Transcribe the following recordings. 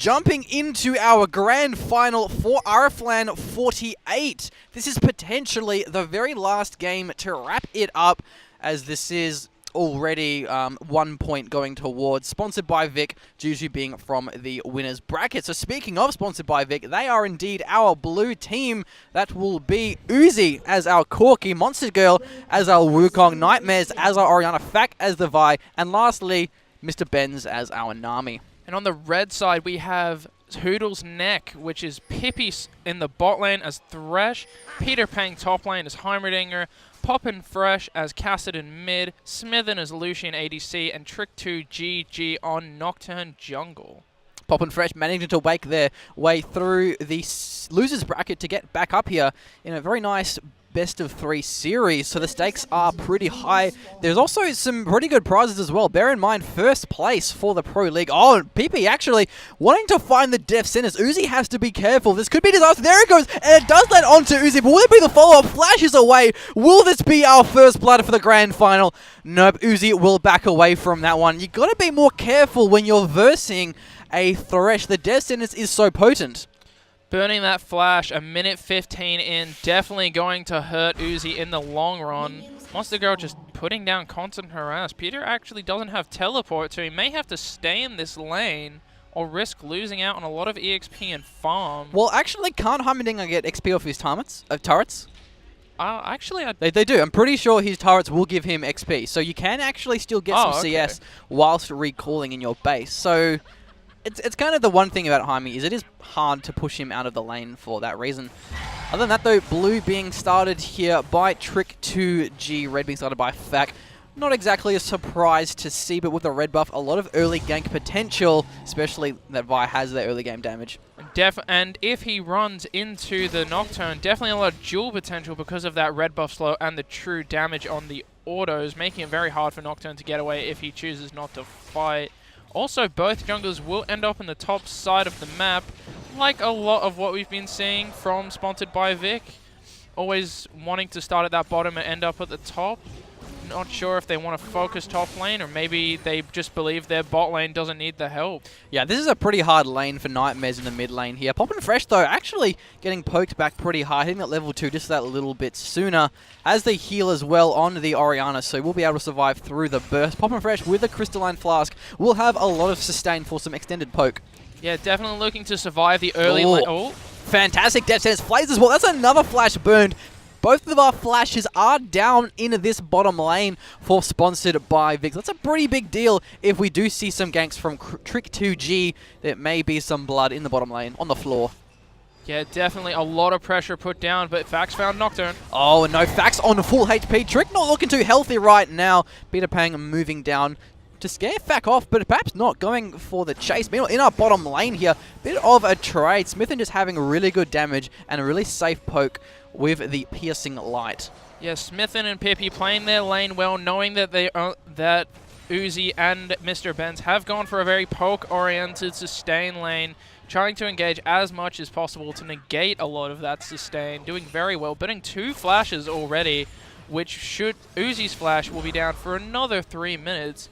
jumping into our grand final for RFlan 48. This is potentially the very last game to wrap it up, as this is already 1 point going towards Sponsored by Vic, due to being from the winner's bracket. So speaking of Sponsored by Vic, they are indeed our blue team. That will be Uzi as our Corki, Monster Girl as our Wukong, Nightmares as our Oriana, Fak as the Vi, and lastly, Mr. Benz as our Nami. And on the red side, we have Hoodles Neck, which is Pippi in the bot lane as Thresh, Peter Pang top lane as Heimerdinger, Poppin' Fresh as Cassidon mid, Smithin as Lucian ADC, and Trick2 GG on Nocturne jungle. Poppin' Fresh managing to wake their way through the losers bracket to get back up here in a very nice best-of-3 series, so the stakes are pretty high. There's also some pretty good prizes as well. Bear in mind, first place for the Pro League. Oh, PP actually wanting to find the Death Sentence. Uzi has to be careful. This could be disaster. There it goes, and it does land onto Uzi, but will it be the follow-up? Flashes away. Will this be our first blood for the grand final? Nope, Uzi will back away from that one. You got to be more careful when you're versing a Thresh. The Death Sentence is so potent. Burning that flash, a minute 15 in, definitely going to hurt Uzi in the long run. Monster Girl just putting down constant harass. Peter actually doesn't have teleport, so he may have to stay in this lane or risk losing out on a lot of EXP and farm. Well, actually, can't Heimerdinger get XP off his turrets? Actually, They do. I'm pretty sure his turrets will give him XP, so you can actually still get some CS whilst recalling in your base. So it's kind of the one thing about Jaime is it is hard to push him out of the lane for that reason. Other than that, though, blue being started here by Trick2G, red being started by Fak. Not exactly a surprise to see, but with the red buff, a lot of early gank potential, especially that Vi has the early game damage. And if he runs into the Nocturne, definitely a lot of dual potential because of that red buff slow and the true damage on the autos, making it very hard for Nocturne to get away if he chooses not to fight. Also, both junglers will end up in the top side of the map, like a lot of what we've been seeing from Sponsored by Vic. Always wanting to start at that bottom and end up at the top. Not sure if they want to focus top lane, or maybe they just believe their bot lane doesn't need the help. Yeah, this is a pretty hard lane for Nightmares in the mid lane here. Poppin' Fresh, though, actually getting poked back pretty hard, hitting at level 2 just that little bit sooner, as they heal as well on the Oriana, so we'll be able to survive through the burst. Poppin' Fresh with a Crystalline Flask will have a lot of sustain for some extended poke. Yeah, definitely looking to survive the early lane. Oh, fantastic Death Sentence. Flays as well. That's another flash burned. Both of our flashes are down into this bottom lane for Sponsored by Vic. That's a pretty big deal if we do see some ganks from Trick2G. There may be some blood in the bottom lane, on the floor. Yeah, definitely a lot of pressure put down, but Fax found Nocturne. Oh, no, Fax on full HP. Trick not looking too healthy right now. Peter Pang moving down to scare Fak off, but perhaps not going for the chase. Meanwhile, in our bottom lane here, bit of a trade. Smithin just having really good damage and a really safe poke with the Piercing Light. Yeah, Smithin and Pippi playing their lane well, knowing that that Uzi and Mr. Benz have gone for a very poke-oriented sustain lane, trying to engage as much as possible to negate a lot of that sustain, doing very well, bidding 2 flashes already, which should Uzi's flash will be down for another 3 minutes.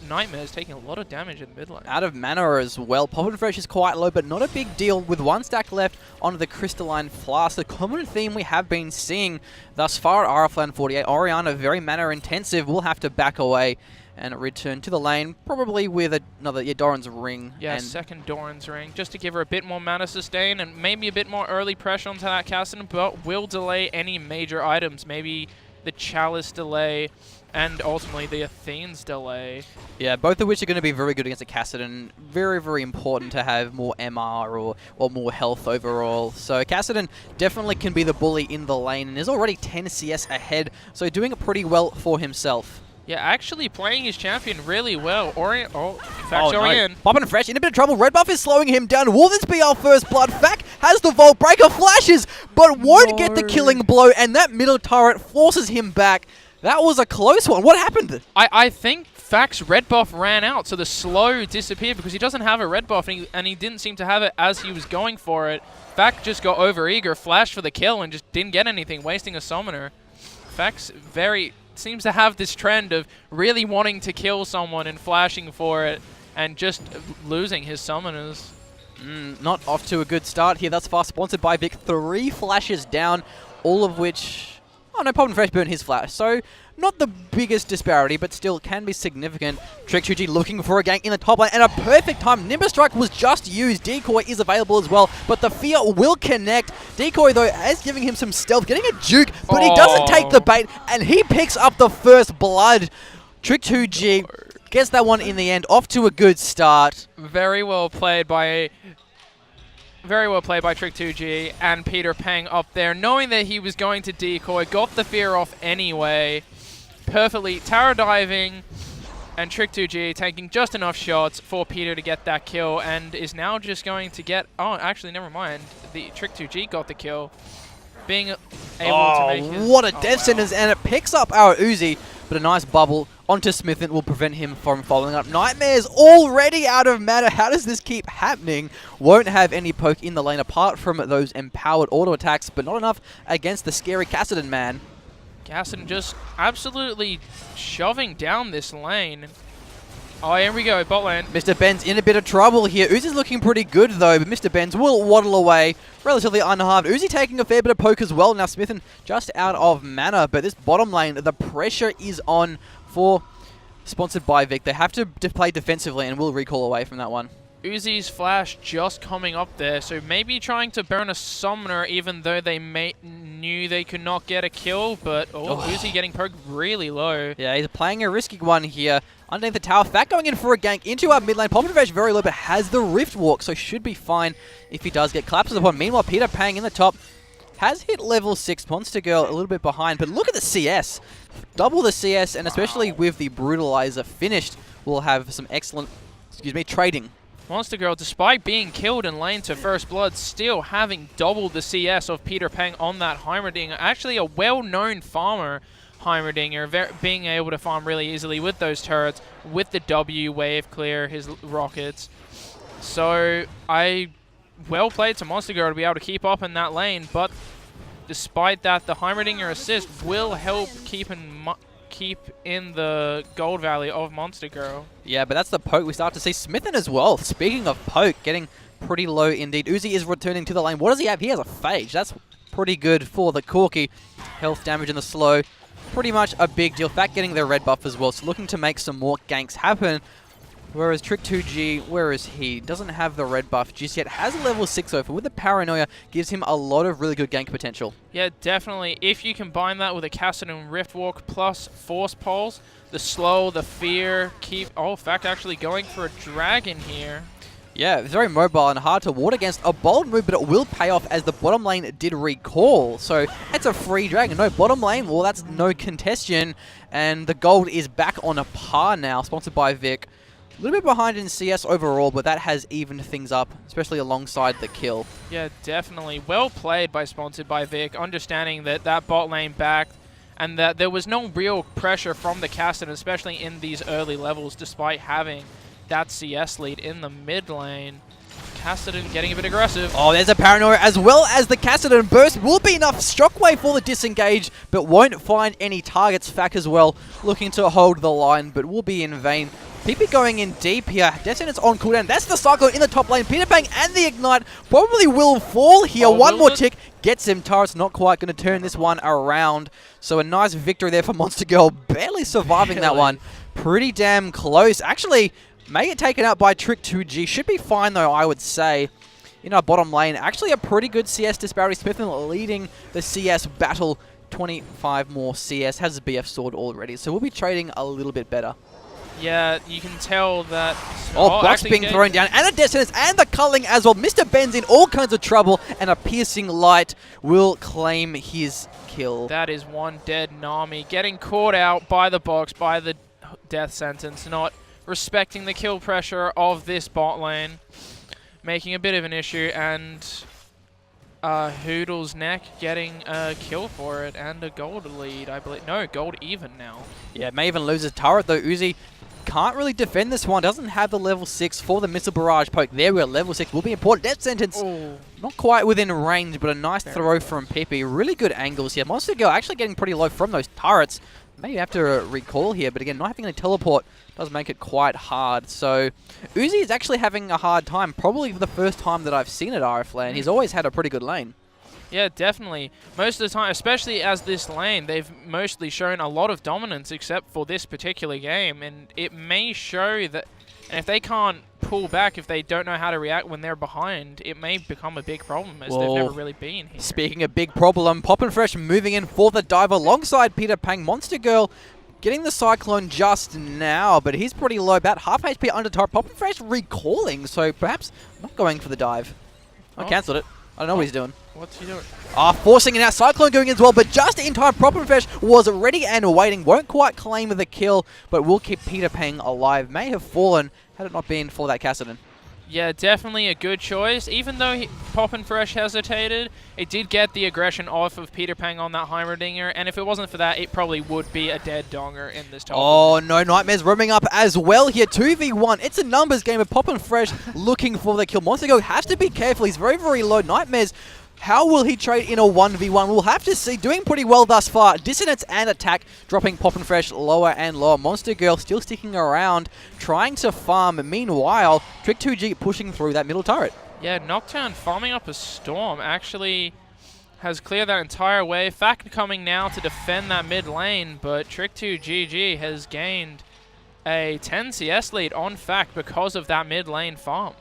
Nightmares taking a lot of damage in the mid lane. Out of mana as well. Poppin' Fresh is quite low, but not a big deal. With 1 stack left on the Crystalline Flask, the common theme we have been seeing thus far at RFlan 48, Oriana, very mana intensive, will have to back away and return to the lane, probably with another Doran's Ring. Yeah, second Doran's Ring, just to give her a bit more mana sustain and maybe a bit more early pressure onto that Cassidon, but will delay any major items. Maybe the Chalice delay, and ultimately the Athene's delay. Yeah, both of which are going to be very good against a Cassidon. Very, very important to have more MR or more health overall. So Cassidon definitely can be the bully in the lane and is already 10 CS ahead, so doing it pretty well for himself. Yeah, actually playing his champion really well. Orion no. Poppin' Fresh in a bit of trouble. Red buff is slowing him down. Will this be our first blood? Fak has the Vault Breaker, flashes, but won't get the killing blow, and that middle turret forces him back. That was a close one. What happened? I think Fak's red buff ran out, so the slow disappeared because he doesn't have a red buff, and he didn't seem to have it as he was going for it. Fak just got over-eager, flashed for the kill, and just didn't get anything, wasting a summoner. Fak's seems to have this trend of really wanting to kill someone and flashing for it, and just losing his summoners. Not off to a good start here thus far. Sponsored by Vic. 3 flashes down, all of which... Oh, no problem. Fresh burn his flash. So, not the biggest disparity, but still can be significant. Trick2G looking for a gank in the top lane, and a perfect time. Nimbus Strike was just used. Decoy is available as well, but the Fear will connect. Decoy, though, is giving him some stealth, getting a juke, but he doesn't take the bait, and he picks up the first blood. Trick2G gets that one in the end. Off to a good start. Very well played by Trick2G and Peter Peng up there, knowing that he was going to decoy, got the fear off anyway. Perfectly tower diving, and Trick2G taking just enough shots for Peter to get that kill, and is now just going to get... Oh, actually, never mind. The Trick2G got the kill, being able to make his... What a death sentence, and it picks up our Uzi, but a nice bubble onto Smithin will prevent him from following up. Nightmare's already out of mana. How does this keep happening? Won't have any poke in the lane apart from those empowered auto attacks, but not enough against the scary Kassadin man. Kassadin just absolutely shoving down this lane. Oh, here we go, bot lane. Mr. Ben's in a bit of trouble here. Uzi's looking pretty good, though, but Mr. Ben's will waddle away relatively unharmed. Uzi taking a fair bit of poke as well. Now Smithin just out of mana, but this bottom lane, the pressure is on for Sponsored by Vic. They have to play defensively, and will recall away from that one. Uzi's flash just coming up there, so maybe trying to burn a summoner even though they knew they could not get a kill, but Uzi getting poked really low. Yeah, he's playing a risky one here. Underneath the tower, Fat going in for a gank into our mid lane. Popovich very low, but has the Rift Walk, so should be fine if he does get collapses upon. Meanwhile, Peter Pang in the top has hit level 6. Monster Girl a little bit behind, but look at the CS. Double the CS, and especially with the Brutalizer finished, we'll have some excellent, trading. Monster Girl, despite being killed in lane to first blood, still having doubled the CS of Peter Peng on that Heimerdinger. Actually a well-known farmer, Heimerdinger, being able to farm really easily with those turrets, with the W wave clear his rockets. So well played to Monster Girl to be able to keep up in that lane, but despite that, the Heimerdinger assist will help keep in the gold value of Monster Girl. Yeah, but that's the poke we start to see. Smithin as well. Speaking of poke, getting pretty low indeed. Uzi is returning to the lane. What does he have? He has a Phage. That's pretty good for the Corki. Health damage in the slow. Pretty much a big deal. Fat getting their red buff as well, so looking to make some more ganks happen. Whereas Trick2G, where is he? Doesn't have the red buff just yet. Has a level 6 over with the Paranoia. Gives him a lot of really good gank potential. Yeah, definitely. If you combine that with a Kassadin Rift Walk plus Force Pulse, the slow, the fear, Fact actually going for a dragon here. Yeah, it's very mobile and hard to ward against. A bold move, but it will pay off as the bottom lane did recall. So it's a free dragon. No bottom lane, well, that's no contestation. And the gold is back on a par now, sponsored by Vic. A little bit behind in CS overall, but that has evened things up, especially alongside the kill. Yeah, definitely. Well played by Sponsored by Vic, understanding that bot lane backed and that there was no real pressure from the Kassadin, especially in these early levels, despite having that CS lead in the mid lane. Kassadin getting a bit aggressive. Oh, there's a Paranoia as well as the Kassadin burst. Will be enough shockwave for the disengage, but won't find any targets. Fack as well, looking to hold the line, but will be in vain. PP going in deep here. Death Sentence on cooldown. That's the Cyclone in the top lane. Peter Pang and the Ignite probably will fall here. One more tick gets him. Turret's not quite going to turn this one around. So a nice victory there for Monster Girl. Barely surviving that one. Pretty damn close. Actually, may get taken out by Trick2G. Should be fine though, I would say. In our bottom lane, actually a pretty good CS disparity. Smithin leading the CS battle. 25 more CS. Has a BF sword already. So we'll be trading a little bit better. Yeah, you can tell that... Box being thrown down, and a Death Sentence, and the culling as well. Mr. Ben's in all kinds of trouble, and a Piercing Light will claim his kill. That is one dead Nami, getting caught out by the box, by the Death Sentence, not respecting the kill pressure of this bot lane, making a bit of an issue, and Hoodles neck getting a kill for it, and a gold lead, I believe. No, gold even now. Yeah, may even lose his turret, though. Uzi can't really defend this one. Doesn't have the level 6 for the Missile Barrage poke. There we go. Level 6 will be important. Death Sentence. Ooh. Not quite within range, but a nice throw from Pippi. Really good angles here. Monster Girl actually getting pretty low from those turrets. maybe have to recall here, but again, not having a teleport does make it quite hard. So Uzi is actually having a hard time, probably for the first time that I've seen at RFlan. He's always had a pretty good lane. Yeah, definitely. Most of the time, especially as this lane, they've mostly shown a lot of dominance except for this particular game, and it may show that, and if they can't pull back, if they don't know how to react when they're behind, it may become a big problem, as they've never really been here. Speaking of big problem, Poppin' Fresh moving in for the dive alongside Peter Pang. Monster Girl getting the Cyclone just now, but he's pretty low, about half HP under turret. Poppin' Fresh recalling, so perhaps not going for the dive. I cancelled it. I don't know what he's doing. What's he doing? Forcing it out. Cyclone going in as well, but just in time. Poppin' Fresh was ready and waiting. Won't quite claim the kill, but will keep Peter Pang alive. May have fallen had it not been for that Kassadin. Yeah, definitely a good choice. Even though Poppin' Fresh hesitated, it did get the aggression off of Peter Pang on that Heimerdinger, and if it wasn't for that, it probably would be a dead donger in this top. Oh no, Nightmare's roaming up as well here. 2v1. It's a numbers game of Poppin' Fresh looking for the kill. Monster Go has to be careful. He's very, very low. Nightmare's, how will he trade in a 1v1? We'll have to see. Doing pretty well thus far. Dissonance and attack dropping Poppin' Fresh lower and lower. Monster Girl still sticking around, trying to farm. Meanwhile, Trick2G pushing through that middle turret. Yeah, Nocturne farming up a Storm actually has cleared that entire wave. Fact coming now to defend that mid lane, but Trick2GG has gained a 10 CS lead on Fact because of that mid lane farm.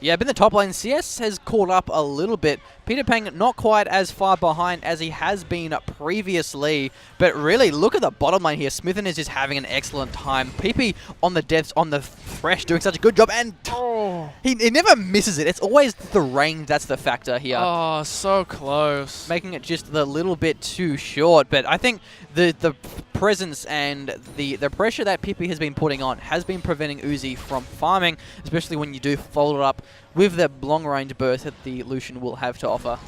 Yeah, but in the top lane, CS has caught up a little bit. Peter Pang not quite as far behind as he has been previously, but really, look at the bottom lane here. Smithen is just having an excellent time. PP on the depths, on the Fresh, doing such a good job, and he never misses it. It's always the range that's the factor here. Oh, so close. Making it just a little bit too short, but I think the presence and the pressure that PP has been putting on has been preventing Uzi from farming, especially when you do follow it up with the long-range burst that the Lucian will have to offer.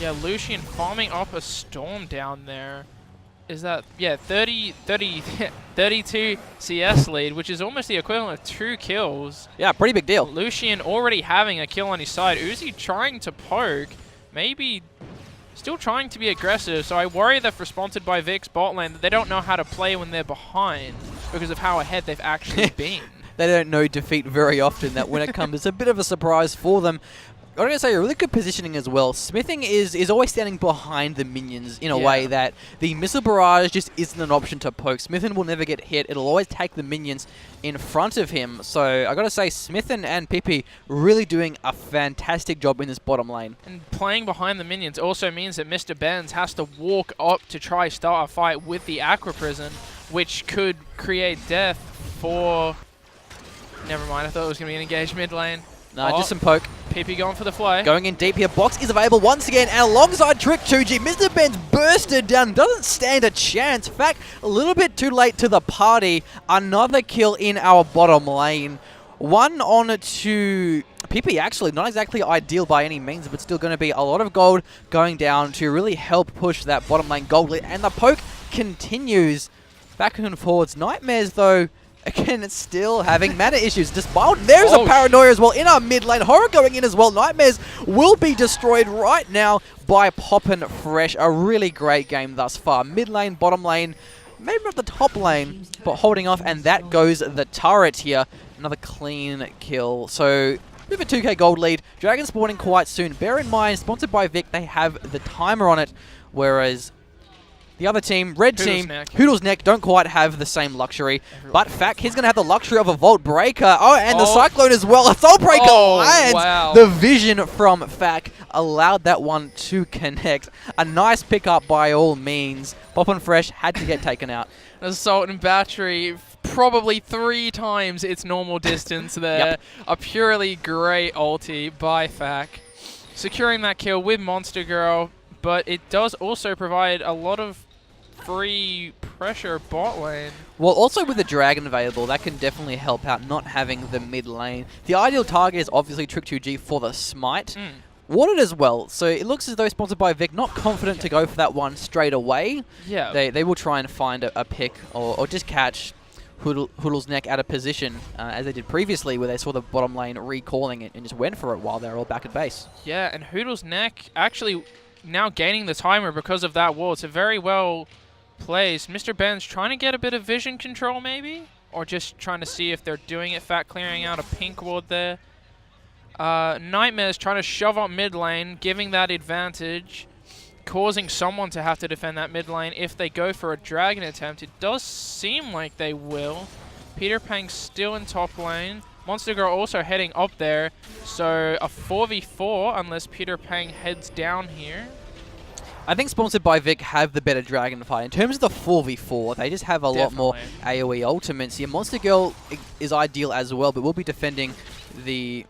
Yeah, Lucian farming up a Storm down there. Is that, yeah, 32 CS lead, which is almost the equivalent of 2 kills. Yeah, pretty big deal. Lucian already having a kill on his side. Uzi trying to poke, maybe still trying to be aggressive, so I worry that for sponsored by Vic's bot lane that they don't know how to play when they're behind because of how ahead they've actually been. They don't know defeat very often, that when it comes, it's a bit of a surprise for them. I gotta say, a really good positioning as well. Smithing is always standing behind the minions in a way that the missile barrage just isn't an option to poke. Smithen will never get hit. It'll always take the minions in front of him. So I gotta say, Smithen and Pippi really doing a fantastic job in this bottom lane. And playing behind the minions also means that Mr. Benz has to walk up to try start a fight with the Aqua Prison, which could create death for... Never mind, I thought it was going to be an engaged mid lane. No, just some poke. PP going for the fly. Going in deep here. Box is available once again. And alongside Trick2G, Mr. Ben's bursted down. Doesn't stand a chance. In fact, a little bit too late to the party. Another kill in our bottom lane. One on to PP, actually. Not exactly ideal by any means, but still going to be a lot of gold going down to really help push that bottom lane gold lead. And the poke continues back and forwards. Nightmares, though, again, it's still having mana issues. Despite there's a paranoia as well in our mid lane. Horror going in as well. Nightmares will be destroyed right now by Poppin' Fresh. A really great game thus far. Mid lane, bottom lane, maybe not the top lane, but holding off. And that goes the turret here. Another clean kill. So, bit of a 2k gold lead. Dragon spawning quite soon. Bear in mind, sponsored by Vic, they have the timer on it, whereas the other team, red team, Hoodles Neck, don't quite have the same luxury. But Fack, he's going to have the luxury of a Vault Breaker. Oh, and the Cyclone as well. A Vault Breaker lands. Wow. The vision from Fack allowed that one to connect. A nice pickup by all means. Poppin' Fresh had to get taken out. Assault and Battery, probably 3 times its normal distance there. Yep. A purely great ulti by Fack. Securing that kill with Monster Girl, but it does also provide a lot of free pressure bot lane. Well, also with the Dragon available, that can definitely help out not having the mid lane. The ideal target is obviously Trick2G for the Smite. Wanted as well, so it looks as though sponsored by Vic, not confident to go for that one straight away. Yeah. They will try and find a pick or just catch Hoodles Neck out of position, as they did previously, where they saw the bottom lane recalling it and just went for it while they were all back at base. Yeah, and Hoodles Neck actually now gaining the timer because of that wall. It's a very well place. Mr. Ben's trying to get a bit of vision control maybe? Or just trying to see if they're doing it. Fat clearing out a pink ward there. Nightmare's trying to shove up mid lane, giving that advantage, causing someone to have to defend that mid lane. If they go for a dragon attempt, it does seem like they will. Peter Pang's still in top lane. Monster Girl also heading up there. So a 4v4 unless Peter Pang heads down here. I think Sponsored by Vic have the better dragon fight. In terms of the 4v4, they just have a lot more AoE ultimates. Your Monster Girl is ideal as well, but we'll be defending the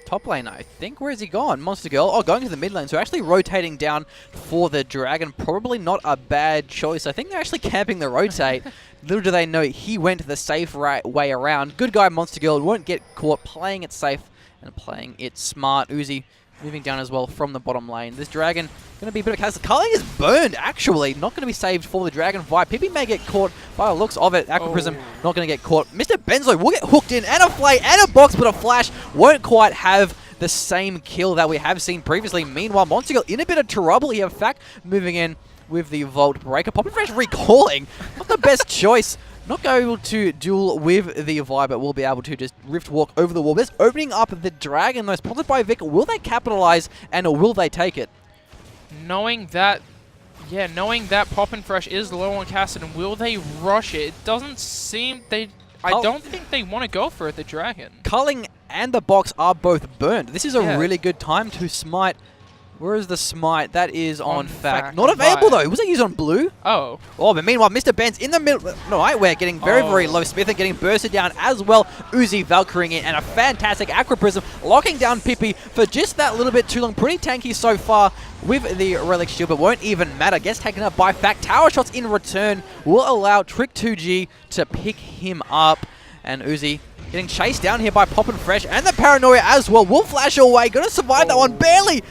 top lane, I think. Where has he gone? Monster Girl. Oh, going to the mid lane. So actually rotating down for the dragon. Probably not a bad choice. I think they're actually camping the rotate. Little do they know, he went the safe way around. Good guy, Monster Girl. Won't get caught playing it safe and playing it smart. Uzi moving down as well from the bottom lane. This dragon going to be a bit of a case. Culling is burned, actually. Not going to be saved for the dragon fight. Pippi may get caught by the looks of it. Aqua Prism not going to get caught. Mr. Benzo will get hooked in, and a flay, and a box, but a flash won't quite have the same kill that we have seen previously. Meanwhile, Monster Girl in a bit of trouble here. Fact moving in with the Volt Breaker. Poppin' Fresh recalling. Not the best choice. Not able to duel with the Vibe, but will be able to just Rift Walk over the wall. This opening up the dragon, though, sponsored by Vic. Will they capitalize, and will they take it? Knowing that Poppin' Fresh is low on Cassidon, will they rush it? It doesn't seem I don't think they want to go for it, the dragon. Culling and the box are both burned. This is a really good time to smite. Where is the smite? That is on Fact. Not available, though. Was it used on blue? Oh, but meanwhile, Mr. Ben's in the middle. Nightwear getting very, very low. Smith and getting bursted down as well. Uzi Valkyring in, and a fantastic Aqua Prism locking down Pippi for just that little bit too long. Pretty tanky so far with the Relic Shield, but won't even matter. Gets taken up by Fact. Tower shots in return will allow Trick 2G to pick him up. And Uzi getting chased down here by Poppin' Fresh, and the Paranoia as well. Will flash away. Gonna survive that one. Barely.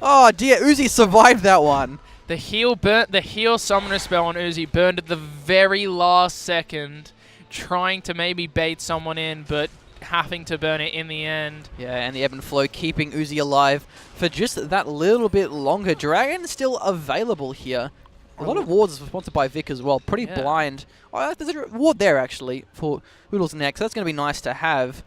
Oh dear, Uzi survived that one. The heal summoner spell on Uzi burned at the very last second, trying to maybe bait someone in, but having to burn it in the end. Yeah, and the ebb and flow keeping Uzi alive for just that little bit longer. Dragon still available here. A lot of wards sponsored by Vic as well. Pretty blind. Oh, there's a ward there actually for Hoodles next. That's going to be nice to have.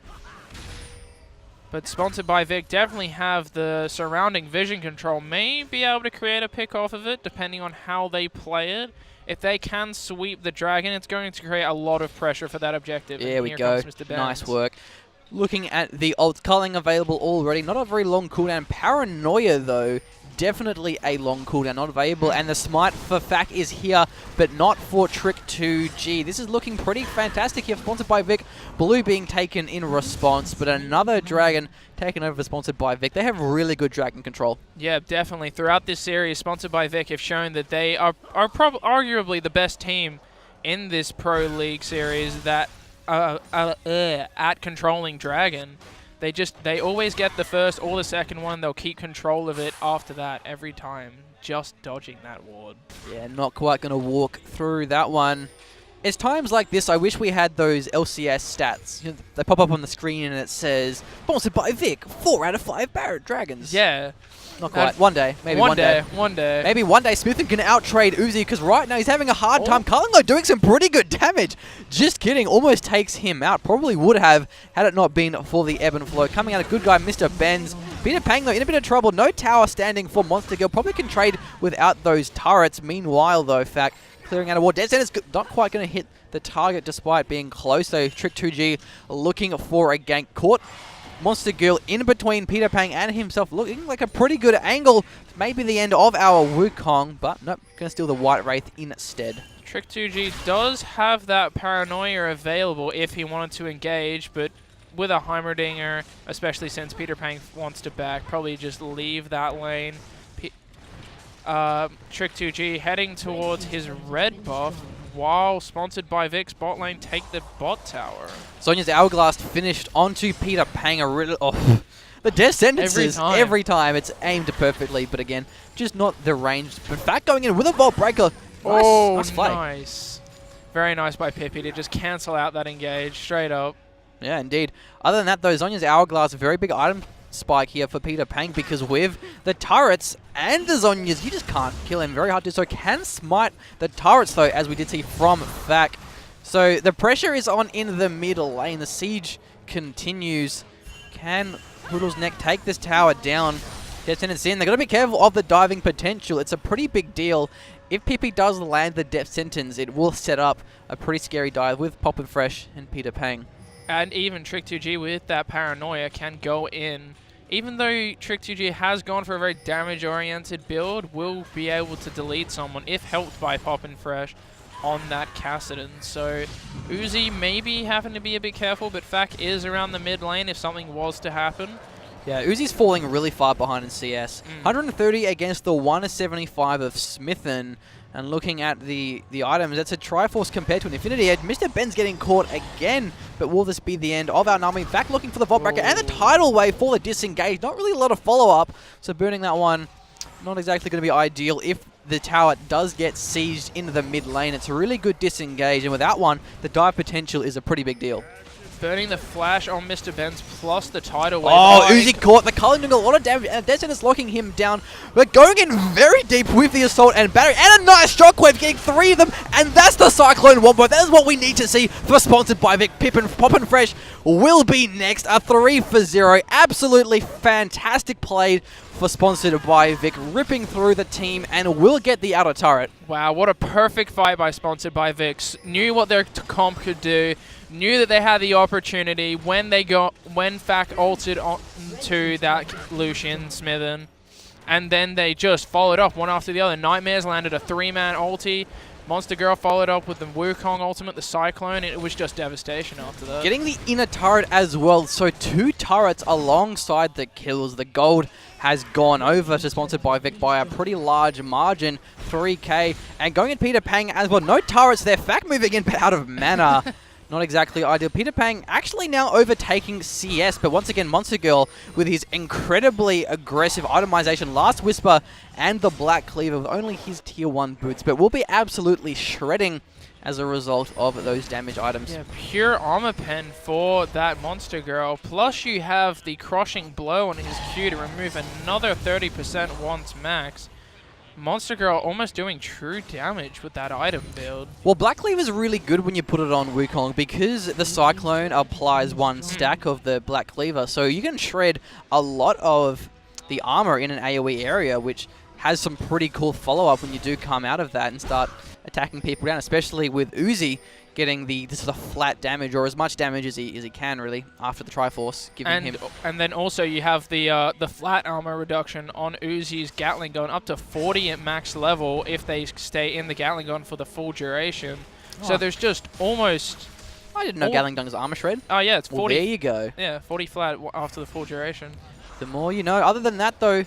But sponsored by Vic definitely have the surrounding vision control. May be able to create a pick off of it depending on how they play it. If they can sweep the dragon, it's going to create a lot of pressure for that objective. There we go. Nice work. Looking at the ult, Culling available already. Not a very long cooldown. Paranoia, though, definitely a long cooldown. Not available. And the smite for Fact is here, but not for Trick 2G. This is looking pretty fantastic here. Sponsored by Vic. Blue being taken in response, but another dragon taken over sponsored by Vic. They have really good dragon control. Yeah, definitely. Throughout this series, sponsored by Vic have shown that they are arguably the best team in this Pro League series that at controlling dragon. They always get the first or the second one. They'll keep control of it after that every time. Just dodging that ward. Yeah, not quite going to walk through that one. It's times like this I wish we had those LCS stats. You know, they pop up on the screen and it says, sponsored by Vic, 4 out of 5 Barret Dragons. Yeah. Not quite. One day. Maybe one day. One day. Maybe one day Smithen can out-trade Uzi, because right now he's having a hard time. Culling, though, doing some pretty good damage. Just kidding. Almost takes him out. Probably would have had it not been for the ebb and flow. Coming out a good guy, Mr. Benz. Peter Pang, though, in a bit of trouble. No tower standing for Monster Girl. Probably can trade without those turrets. Meanwhile, though, Fact clearing out a ward. Dead Center's not quite going to hit the target despite being close. So Trick 2G looking for a gank. Caught Monster Girl in between Peter Pang and himself, looking like a pretty good angle. Maybe the end of our Wukong, but nope, going to steal the White Wraith instead. Trick 2G does have that Paranoia available if he wanted to engage, but with a Heimerdinger, especially since Peter Pang wants to back, probably just leave that lane. Trick 2G heading towards his red buff, while sponsored by Vic's bot lane take the bot tower. Sonya's Hourglass finished onto Peter Pang. The death sentences every time. It's aimed perfectly, but again, just not the range. But Fact going in with a Vault Breaker. Nice play. Nice. Very nice by Pippi to just cancel out that engage straight up. Yeah, indeed. Other than that, though, Sonya's Hourglass, a very big item spike here for Peter Pang, because with the turrets and the Zhonyas, you just can't kill him. Very hard to do so. Can smite the turrets, though, as we did see from Fak. So the pressure is on in the middle lane. The siege continues. Can Hoodles Neck take this tower down? Death Sentence in. They've got to be careful of the diving potential. It's a pretty big deal. If PP does land the Death Sentence, it will set up a pretty scary dive with Poppin' Fresh and Peter Pang. And even Trick2G with that Paranoia can go in. Even though Trick2G has gone for a very damage-oriented build, will be able to delete someone if helped by Poppin' Fresh on that Kassadin. So Uzi maybe having to be a bit careful, but Fak is around the mid lane if something was to happen. Yeah, Uzi's falling really far behind in CS. 130 against the 175 of Smithen. And looking at the items, that's a Triforce compared to an Infinity Edge. Mr. Ben's getting caught again, but will this be the end of our Nami? Back looking for the Vault Bracket and the Tidal Wave for the disengage. Not really a lot of follow-up, so burning that one, not exactly going to be ideal if the tower does get sieged into the mid lane. It's a really good disengage, and without one, the dive potential is a pretty big deal. Burning the flash on Mr. Benz plus the Tidal Wave. Oh, Uzi caught the Cullen doing a lot of damage, and Destin is locking him down. We're going in very deep with the Assault and Battery, and a nice Shockwave, getting 3 of them, and that's the Cyclone Wombo. That is what we need to see for Sponsored by Vic. Poppin' Fresh will be next. A 3 for 0. Absolutely fantastic play for Sponsored by Vic, ripping through the team, and will get the outer turret. Wow, what a perfect fight by Sponsored by Vix. Knew what their comp could do. Knew that they had the opportunity when Fak ulted onto that Lucian Smithen, and then they just followed up one after the other. Nightmares landed a 3-man ulti. Monster Girl followed up with the Wukong ultimate, the Cyclone, and it was just devastation after that. Getting the inner turret as well, so 2 turrets alongside the kills. The gold has gone over to Sponsored by Vic by a pretty large margin, 3k, and going at Peter Pang as well. No turrets there. Fak moving in, but out of mana. Not exactly ideal. Peter Pang actually now overtaking CS, but once again, Monster Girl with his incredibly aggressive itemization, Last Whisper, and the Black Cleaver with only his tier 1 boots, but will be absolutely shredding as a result of those damage items. Yeah, pure armor pen for that Monster Girl. Plus you have the Crushing Blow on his Q to remove another 30% once max. Monster Girl almost doing true damage with that item build. Well, Black Cleaver is really good when you put it on Wukong because the Cyclone applies 1 stack of the Black Cleaver. So you can shred a lot of the armor in an AoE area, which has some pretty cool follow-up when you do come out of that and start attacking people down, especially with Uzi getting this sort of flat damage, or as much damage as he can, really, after the Triforce, giving him... And then also you have the flat armor reduction on Uzi's Gatling gun up to 40 at max level if they stay in the Gatling gun for the full duration. Oh. So there's just almost... I didn't know Gatling gun was armor shred. Oh yeah, it's 40. Well, there you go. Yeah, 40 flat after the full duration. The more you know. Other than that, though,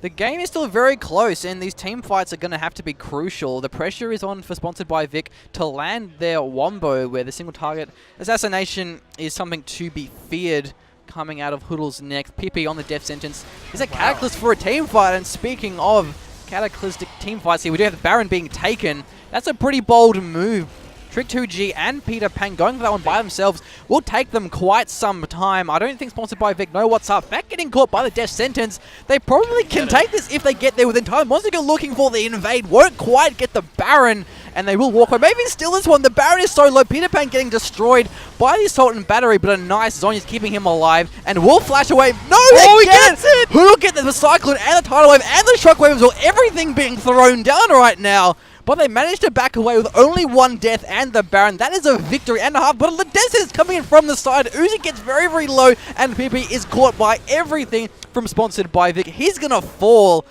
the game is still very close, and these team fights are going to have to be crucial. The pressure is on for Sponsored by Vic to land their Wombo, where the single target assassination is something to be feared coming out of Hoodles' neck. PP on the death sentence is a catalyst for a team fight, and speaking of cataclysmic team fights here, we do have the Baron being taken. That's a pretty bold move. Trick2G and Peter Pang going for that one by themselves will take them quite some time. I don't think Sponsored by Vic know what's up. Back getting caught by the death sentence. They probably can take this if they get there within time. Monster Girl looking for the invade. Won't quite get the Baron, and they will walk away. Maybe still this one. The Baron is so low. Peter Pang getting destroyed by the Assault and Battery, but a nice Zonya's keeping him alive, and will flash away. No, he gets it! Who will get the Cyclone and the Tidal Wave and the Shockwave as well? Everything being thrown down right now. But they managed to back away with only 1 death and the Baron. That is a victory and a half. But the death is coming in from the side. Uzi gets very, very low, and PP is caught by everything from Sponsored by Vic. He's going to fall.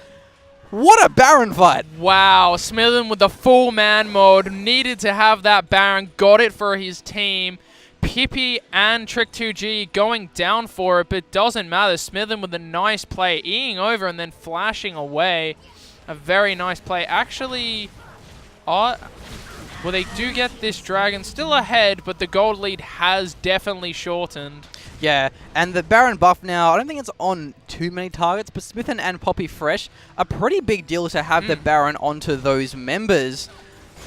What a Baron fight. Wow, Smithen with the full man mode. Needed to have that Baron. Got it for his team. Pippi and Trick2G going down for it, but doesn't matter. Smithen with a nice play, eating over and then flashing away. A very nice play. Actually... well, they do get this dragon still ahead, but the gold lead has definitely shortened. Yeah, and the Baron buff now, I don't think it's on too many targets, but Smithen and Poppy Fresh, a pretty big deal to have the Baron onto those members.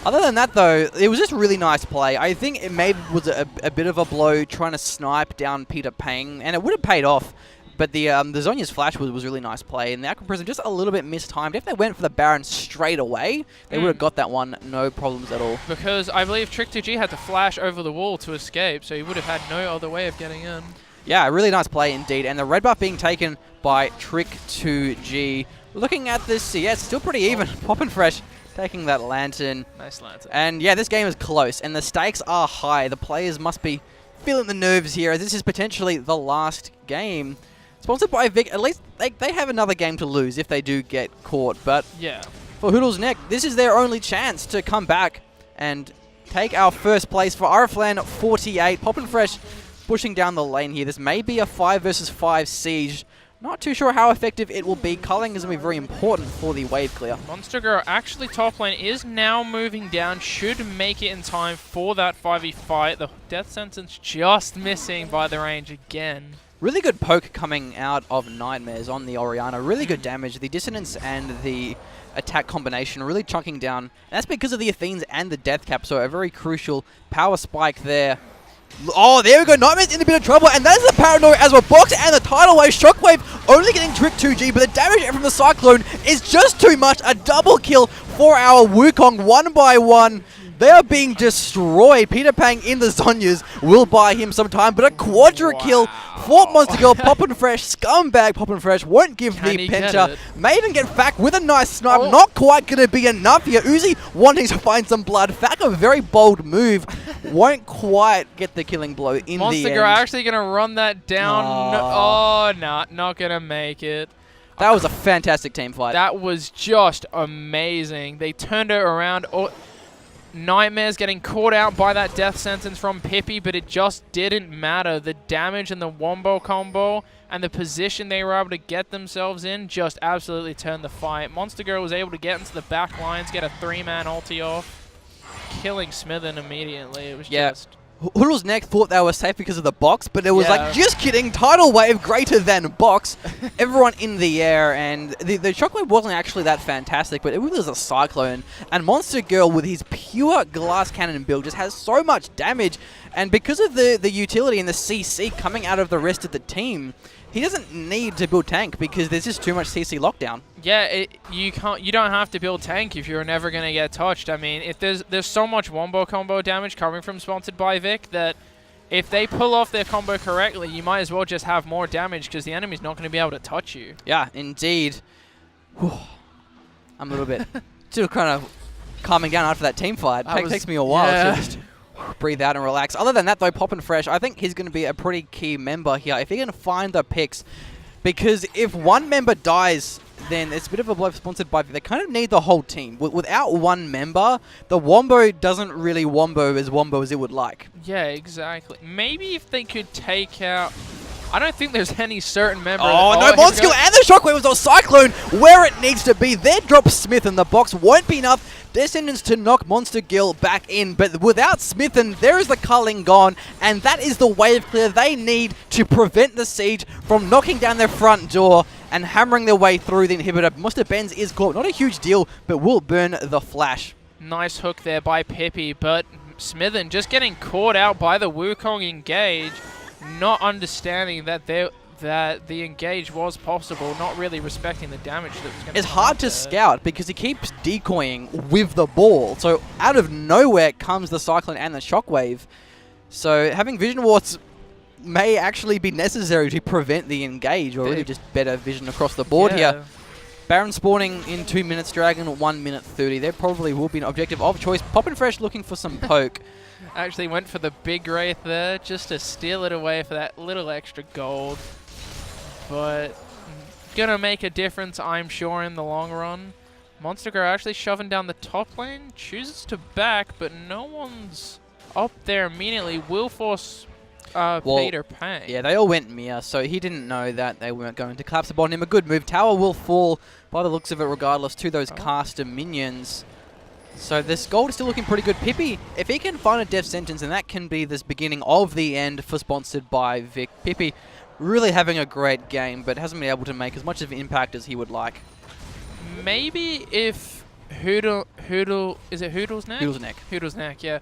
Other than that, though, it was just a really nice play. I think it maybe was a bit of a blow trying to snipe down Peter Pang, and it would have paid off. but the Zhonya's flash was really nice play, and the Aqua Prism just a little bit mistimed. If they went for the Baron straight away, they would have got that one, no problems at all. Because I believe Trick2G had to flash over the wall to escape, so he would have had no other way of getting in. Yeah, a really nice play indeed, and the red buff being taken by Trick2G. Looking at this, yeah, it's still pretty even. Poppin' Fresh taking that Lantern. Nice Lantern. And yeah, this game is close, and the stakes are high. The players must be feeling the nerves here, as this is potentially the last game. Sponsored by Vic, at least they have another game to lose if they do get caught. But yeah, for Hoodles Neck, this is their only chance to come back and take our first place for RFlan 48. Poppin' Fresh pushing down the lane here. This may be a 5 versus 5 siege. Not too sure how effective it will be. Culling is going to be very important for the wave clear. Monster Girl actually top lane is now moving down. Should make it in time for that 5v fight. The death sentence just missing by the range again. Really good poke coming out of Nightmares on the Orianna. Really good damage. The dissonance and the attack combination really chunking down. And that's because of the Athenes and the death cap. So a very crucial power spike there. Oh, there we go. Nightmare's in a bit of trouble, and that is the Paranoia as well. Box and the Tidal Wave. Shockwave only getting Trick2G, but the damage from the Cyclone is just too much. A double kill for our Wukong, 1 by 1. They are being destroyed. Peter Pang in the Zhonyas will buy him some time, but a quadra kill for Monster Girl. Poppin' Fresh, scumbag Poppin' Fresh, won't give the Penta. May even get Fack with a nice snipe. Not quite going to be enough here. Uzi wanting to find some blood. Fack, a very bold move. Won't quite get the killing blow in the end. Monster Girl actually going to run that down. Oh, no, not going to make it. That was a fantastic team fight. That was just amazing. They turned it around. Nightmares getting caught out by that death sentence from Pippi, but it just didn't matter. The damage and the wombo combo and the position they were able to get themselves in just absolutely turned the fight. Monster Girl was able to get into the back lines, get a 3-man ulti off, killing Smithen immediately. It was just... Hoodles Neck thought they were safe because of the box, but it was like, just kidding, Tidal Wave greater than box. Everyone in the air, and the Shockwave wasn't actually that fantastic, but it was a Cyclone. And Monster Girl, with his pure glass cannon build, just has so much damage. And because of the utility and the CC coming out of the rest of the team, he doesn't need to build tank because there's just too much CC lockdown. Yeah, you don't have to build tank if you're never going to get touched. I mean, if there's so much wombo combo damage coming from Sponsored by Vic that if they pull off their combo correctly, you might as well just have more damage because the enemy's not going to be able to touch you. Yeah, indeed. Whew. I'm a little bit still kind of calming down after that team fight. It takes me a while to just breathe out and relax. Other than that, though, Poppin' Fresh, I think he's going to be a pretty key member here. If he can find the picks, because if one member dies, then it's a bit of a blow sponsored by... They kind of need the whole team. Without one member, the Wombo doesn't really Wombo as it would like. Yeah, exactly. Maybe if they could take out... I don't think there's any certain member... Oh, no, Monster Girl and the Shockwave was on Cyclone where it needs to be. There drops Smith in the box. Won't be enough. Descendants to knock Monster Girl back in, but without Smithen, there is the culling gone, and that is the wave clear they need to prevent the siege from knocking down their front door and hammering their way through the inhibitor. Monster Benz is caught. Not a huge deal, but will burn the flash. Nice hook there by Pippi, but Smithen just getting caught out by the Wukong engage, not understanding that the engage was possible, not really respecting the damage that was going to It's hard to scout because he keeps decoying with the ball. So out of nowhere comes the Cyclone and the Shockwave. So having Vision Warts may actually be necessary to prevent the engage, or really just better vision across the board here. Baron spawning in 2 minutes, Dragon 1 minute 30. There probably will be an objective of choice. Poppin' Fresh looking for some poke. Actually went for the big Wraith there just to steal it away for that little extra gold. But gonna make a difference, I'm sure, in the long run. Monster Girl actually shoving down the top lane, chooses to back, but no one's up there immediately. Will force Peter Pang. Yeah, they all went Mia, so he didn't know that they weren't going to collapse upon him. A good move. Tower will fall, by the looks of it, regardless, to those caster minions. So this gold is still looking pretty good. Pippi, if he can find a death sentence, then that can be this beginning of the end for Sponsored by Vic. Pippi really having a great game, but hasn't been able to make as much of an impact as he would like. Maybe if is it Hoodles Neck? Hoodles Neck. Hoodles Neck, yeah.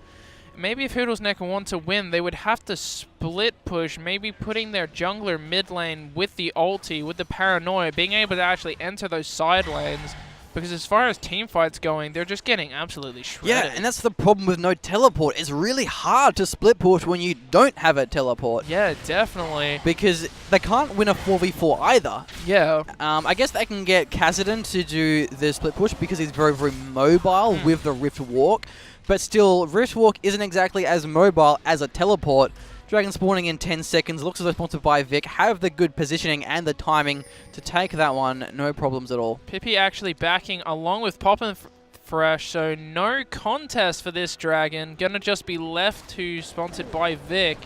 maybe if Hoodles Neck want to win, they would have to split push, maybe putting their jungler mid lane with the ulti, with the paranoia, being able to actually enter those side lanes. Because as far as team fights going, they're just getting absolutely shredded. Yeah, and that's the problem with no teleport. It's really hard to split push when you don't have a teleport. Yeah, definitely. Because they can't win a 4v4 either. Yeah. I guess they can get Kassadin to do the split push because he's very, very mobile with the Rift Walk. But still, Rift Walk isn't exactly as mobile as a teleport. Dragon spawning in 10 seconds, looks as though sponsored by Vic, have the good positioning and the timing to take that one, no problems at all. Pippi actually backing along with Poppin' Fresh, so no contest for this Dragon. Gonna just be left to sponsored by Vic.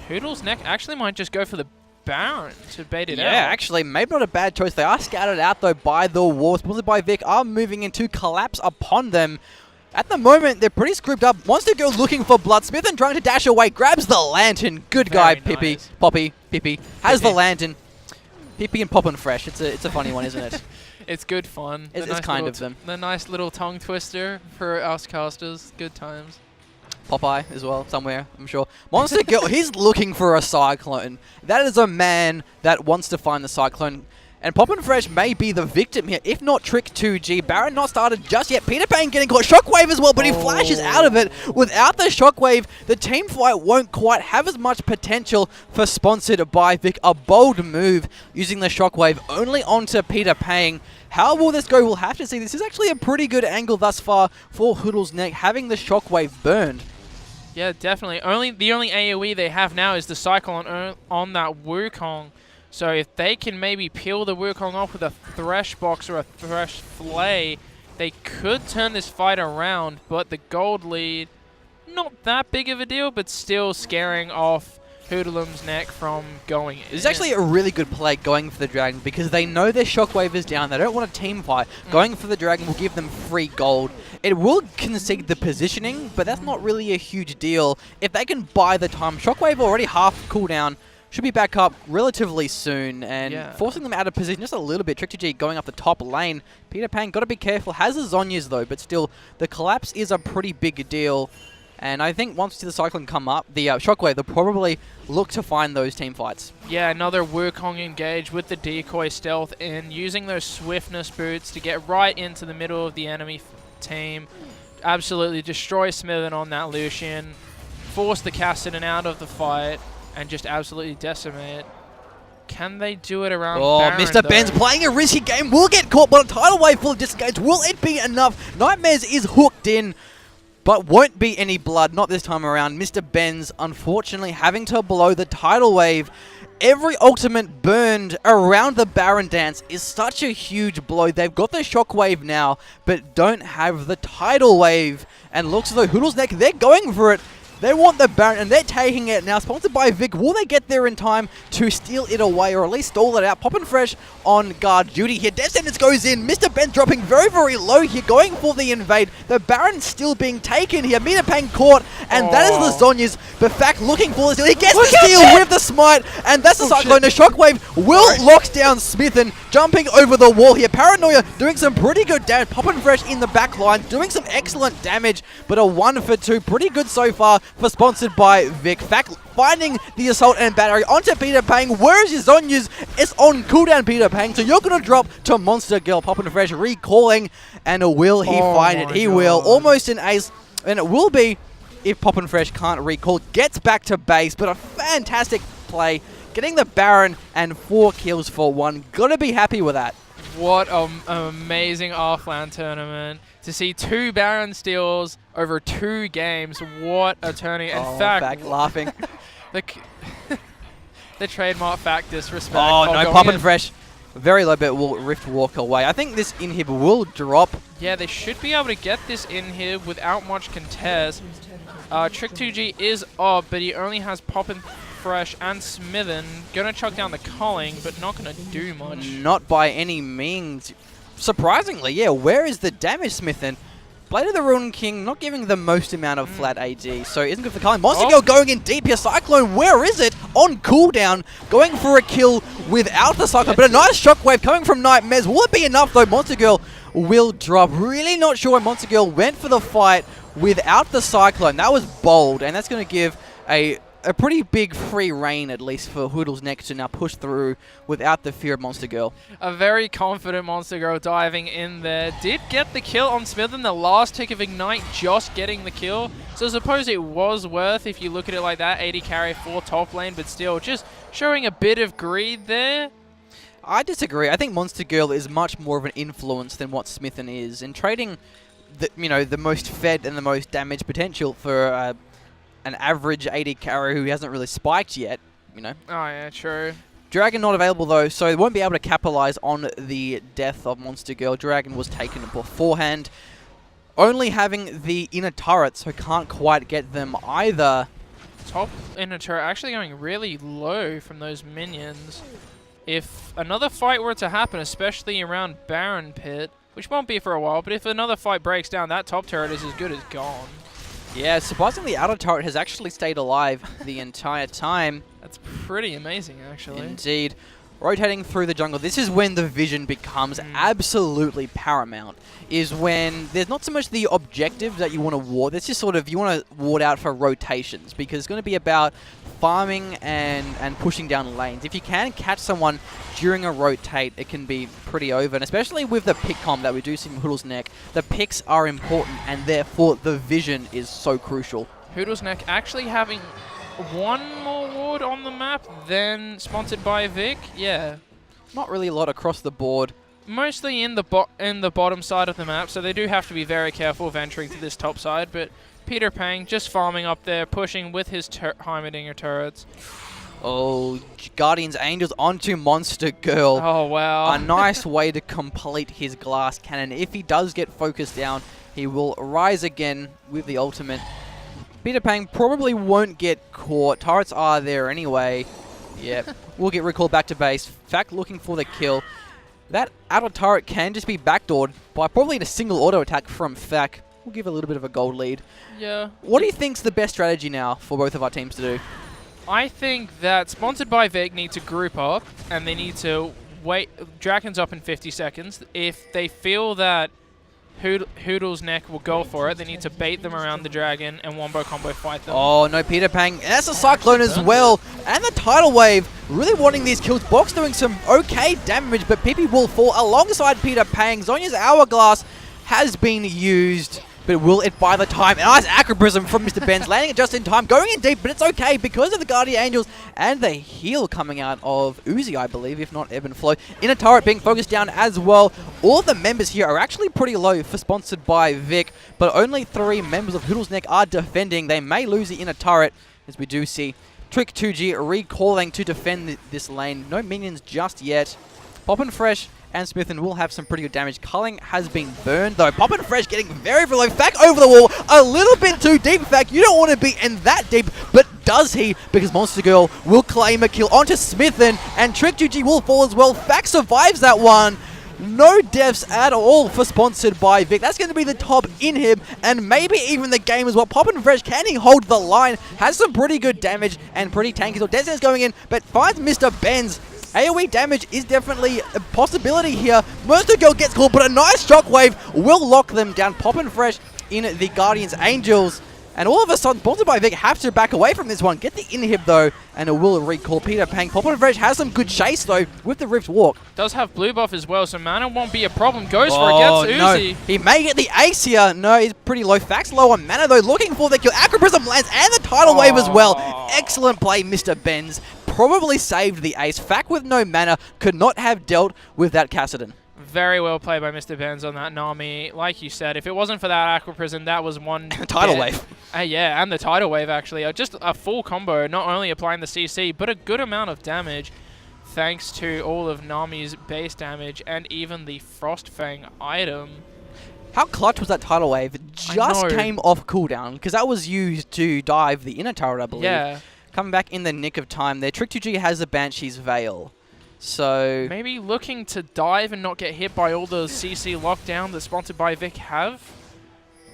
Hoodles Neck actually might just go for the Baron to bait it out. Yeah, actually, maybe not a bad choice. They are scouted out though by the wall. Sponsored by Vic are moving in to collapse upon them. At the moment, they're pretty scripted up. Monster Girl looking for blood. Smith and trying to dash away. Grabs the lantern. Good guy, Pippi. Nice. Pippi. Has the lantern. Pippi and Poppin' Fresh. It's a funny one, isn't it? It's good fun. It's nice kind of them. The nice little tongue twister for us casters. Good times. Popeye as well, somewhere, I'm sure. Monster Girl, he's looking for a Cyclone. That is a man that wants to find the Cyclone. And Poppin' Fresh may be the victim here, if not Trick 2G. Baron not started just yet. Peter Pan getting caught. Shockwave as well, but he flashes out of it. Without the Shockwave, the team fight won't quite have as much potential for sponsored by Vic. A bold move using the Shockwave only onto Peter Pan. How will this go? We'll have to see. This is actually a pretty good angle thus far for Hoodles Neck, having the Shockwave burned. Yeah, definitely. The only AoE they have now is the Cyclone on that Wukong. So if they can maybe peel the Wukong off with a Thresh Box or a Thresh Flay, they could turn this fight around. But the gold lead, not that big of a deal, but still scaring off Hoodlum's Neck from going in. It's actually a really good play going for the Dragon because they know their Shockwave is down. They don't want a team fight. Going for the Dragon will give them free gold. It will concede the positioning, but that's not really a huge deal. If they can buy the time, Shockwave already half cooldown. Should be back up relatively soon and forcing them out of position just a little bit. Trick 2G going up the top lane. Peter Pan got to be careful. Has the Zhonya's though, but still the collapse is a pretty big deal. And I think once the Cyclone come up, the Shockwave, they'll probably look to find those team fights. Yeah, another Wukong engage with the decoy stealth in, using those swiftness boots to get right into the middle of the enemy team. Absolutely destroy Smithen on that Lucian. Force the Kassadin out of the fight. And just absolutely decimate. Can they do it around Baron, Mr. Ben's playing a risky game. Will get caught by a tidal wave full of disengage. Will it be enough? Nightmares is hooked in, but won't be any blood. Not this time around. Mr. Ben's unfortunately having to blow the tidal wave. Every ultimate burned around the Baron dance is such a huge blow. They've got the Shockwave now, but don't have the tidal wave. And looks as though Hoodles Neck, they're going for it. They want the Baron, and they're taking it now. Sponsored by Vic. Will they get there in time to steal it away, or at least stall it out? Poppin' Fresh on guard duty here. Death Sentence goes in. Mr. Ben dropping very, very low here, going for the invade. The Baron's still being taken here. Peter Pan caught, and that is the Zhonya's. But Fact looking for the steal. He gets the steal with the smite, and that's the Cyclone. The Shockwave will lock down Smithen, jumping over the wall here. Paranoia doing some pretty good damage. Poppin' Fresh in the back line, doing some excellent damage, but a 1 for 2. Pretty good so far for sponsored by Vic. Fact finding the assault and battery onto Peter Pan. Where is your Zhonya's? It's on cooldown, Peter Pan. So you're going to drop to Monster Girl. Poppin' Fresh recalling, and will he find it? He will. Almost an ace, and it will be if Poppin' Fresh can't recall. Gets back to base, but a fantastic play. Getting the Baron and 4 kills for 1. Gotta be happy with that. What an amazing RFlan tournament. To see 2 Baron steals over 2 games. What a tourney. In fact, laughing. The trademark Fact disrespect. Oh, no, Poppin' Fresh. Very low, but will Rift walk away. I think this inhib will drop. Yeah, they should be able to get this inhib without much contest. Trick 2G is up, but he only has Poppin' Fresh and Smithen. Gonna chuck down the culling, but not gonna do much. Not by any means. Surprisingly, yeah, where is the damage, Smithen? Blade of the Ruin King not giving the most amount of flat AD, so isn't good for culling. Monster Girl going in deep here. Cyclone, where is it? On cooldown, going for a kill without the Cyclone, but a nice Shockwave coming from Nightmares. Will it be enough though? Monster Girl will drop. Really not sure why Monster Girl went for the fight without the Cyclone. That was bold, and that's going to give a pretty big free reign, at least for Hoodles next to now push through without the fear of Monster Girl. A very confident Monster Girl diving in there. Did get the kill on Smith in the last tick of Ignite, just getting the kill. So I suppose it was worth, if you look at it like that, 80 carry for top lane, but still just showing a bit of greed there. I disagree. I think Monster Girl is much more of an influence than what Smithin is, and trading the most fed and the most damage potential for an average 80 carry who hasn't really spiked yet, Oh yeah, true. Dragon not available though, so they won't be able to capitalize on the death of Monster Girl. Dragon was taken beforehand. Only having the inner turret, so can't quite get them either. Top inner turret actually going really low from those minions. If another fight were to happen, especially around Baron Pit, which won't be for a while, but if another fight breaks down, that top turret is as good as gone. Yeah, surprisingly, outer turret has actually stayed alive the entire time. That's pretty amazing, actually. Indeed. Rotating through the jungle, this is when the vision becomes absolutely paramount. Is when there's not so much the objective that you want to ward, it's just sort of, you want to ward out for rotations, because it's going to be about farming and pushing down lanes. If you can catch someone during a rotate, it can be pretty over, and especially with the pick comp that we do see from Hoodles Neck, the picks are important, and therefore the vision is so crucial. Hoodles Neck actually having one more ward on the map than sponsored by Vic. Yeah. Not really a lot across the board. Mostly in the bottom side of the map, so they do have to be very careful venturing to this top side, but Peter Pang just farming up there, pushing with his Heimerdinger turrets. Oh, Guardians Angels onto Monster Girl. Oh, wow. A nice way to complete his glass cannon. If he does get focused down, he will rise again with the ultimate. Peter Pang probably won't get caught. Turrets are there anyway. Yep. We'll get recalled back to base. Fact looking for the kill. That outer turret can just be backdoored by probably a single auto attack from Fact. We'll give a little bit of a gold lead. Yeah. What do you think's the best strategy now for both of our teams to do? I think that sponsored by Vic need to group up and they need to wait. Dragon's up in 50 seconds. If they feel that Hoodles Neck will go for it, they need to bait them around the dragon and wombo combo fight them. Oh no, Peter Pang. And that's a Cyclone as well. And the Tidal Wave really wanting these kills. Box doing some okay damage, but PP will fall alongside Peter Pang. Zonya's Hourglass has been used, but will it buy the time? A nice Acrobrism from Mr. Benz, landing it just in time, going in deep, but it's okay because of the Guardian Angels and the heal coming out of Uzi, I believe, if not Ebb and Flow. Inner turret being focused down as well. All the members here are actually pretty low for sponsored by Vic, but only 3 members of Hoodles Neck are defending. They may lose the inner turret, as we do see Trick 2G recalling to defend this lane. No minions just yet. Poppin' Fresh and Smithin will have some pretty good damage. Culling has been burned though. Poppin' Fresh getting very, very low. Fact over the wall. A little bit too deep. In fact, you don't want to be in that deep, but does he? Because Monster Girl will claim a kill onto Smithin, and Trick 2G will fall as well. Fact survives that one. No deaths at all for sponsored by Vic. That's going to be the top inhib, and maybe even the game as well. Poppin' Fresh, can he hold the line? Has some pretty good damage and pretty tanky. So Destin's going in, but finds Mr. Benz. AoE damage is definitely a possibility here. Monster Girl gets caught, but a nice shockwave will lock them down. Poppin' Fresh in the Guardians Angels. And all of a sudden, sponsored by Vic, have to back away from this one. Get the inhib though, and it will recall Peter Pang. Poppin' Fresh has some good chase though with the Rift Walk. Does have blue buff as well, so mana won't be a problem. Goes for it, gets Uzi. No. He may get the ace here. No, he's pretty low. Facts low on mana though, looking for the kill. Acrobrism lands and the Tidal Wave as well. Excellent play, Mr. Benz. Probably saved the ace. Fact with no mana could not have dealt with that Kassadin. Very well played by Mr. Benz on that Nami. Like you said, if it wasn't for that Aqua Prison, that was one... Tidal Wave. Yeah, and the Tidal Wave, actually. Just a full combo, not only applying the CC, but a good amount of damage, thanks to all of Nami's base damage and even the Frost Fang item. How clutch was that Tidal Wave? It just came off cooldown, because that was used to dive the inner turret, I believe. Yeah. Coming back in the nick of time there. Trick 2G has the Banshee's Veil. So maybe looking to dive and not get hit by all the CC lockdown that sponsored by Vic have.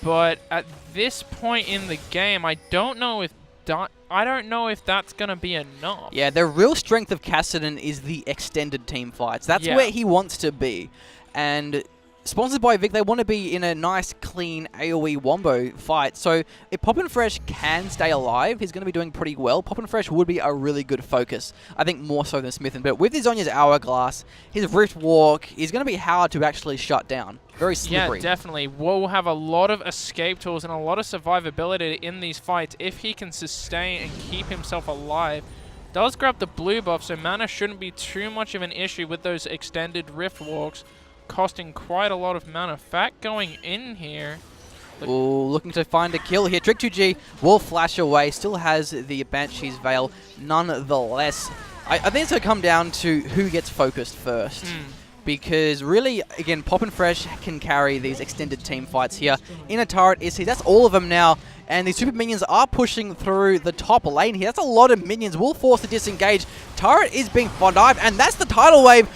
But at this point in the game, I don't know if that's gonna be enough. Yeah, the real strength of Kassadin is the extended team fights. That's where he wants to be. And sponsored by Vic, they want to be in a nice, clean AoE wombo fight. So if Poppin' Fresh can stay alive, he's going to be doing pretty well. Poppin' Fresh would be a really good focus. I think more so than Smithin. But with his Zonya's Hourglass, his Rift Walk, he's going to be hard to actually shut down. Very slippery. Yeah, definitely. We'll have a lot of escape tools and a lot of survivability in these fights if he can sustain and keep himself alive. Does grab the blue buff, so mana shouldn't be too much of an issue with those extended Rift Walks, costing quite a lot of mana. Fact going in here. Ooh, looking to find a kill here. Trick 2G will flash away. Still has the Banshee's Veil nonetheless. I think it's going to come down to who gets focused first. Because really, again, Poppin' Fresh can carry these extended team fights here. In a turret, that's all of them now. And these super minions are pushing through the top lane here. That's a lot of minions. Will force to disengage. Turret is being fondived, and that's the tidal wave,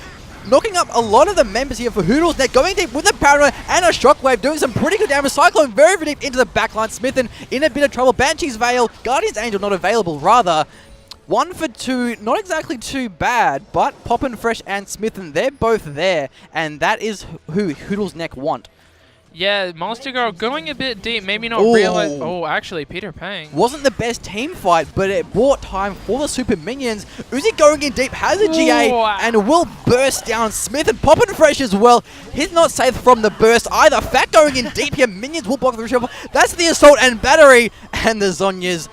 knocking up a lot of the members here for Hoodles. They're going deep with a Paranoid and a Shockwave, doing some pretty good damage. Cyclone very deep into the backline. Smithin in a bit of trouble. Banshee's Veil, Guardian's Angel not available, rather. 1 for 2, not exactly too bad, but Poppin' Fresh and Smithin, they're both there, and that is who Hoodles' neck want. Yeah, Monster Girl going a bit deep, maybe not Ooh. realize. Oh, actually, Peter Pang. Wasn't the best team fight, but it bought time for the super minions. Uzi going in deep, has a GA, and will burst down Smith and Poppin' Fresh as well. He's not safe from the burst either. Fat going in deep here, minions will block the reshuffle. That's the assault and battery, and the Zonyas,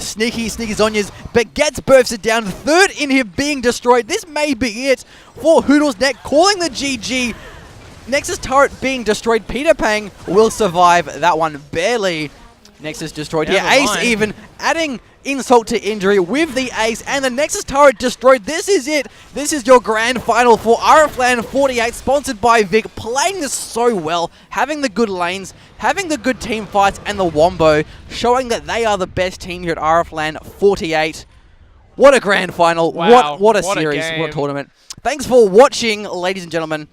sneaky Zonyas, but gets bursted down. Third in here being destroyed. This may be it for Hoodles' neck, calling the GG. Nexus turret being destroyed. Peter Pang will survive that one barely. Nexus destroyed here. Ace even adding insult to injury with the ace, and the Nexus turret destroyed. This is it. This is your grand final for RFlan 48, sponsored by Vic. Playing this so well, having the good lanes, having the good team fights, and the wombo, showing that they are the best team here at RFlan 48. What a grand final. Wow. What a series. What a tournament. Thanks for watching, ladies and gentlemen.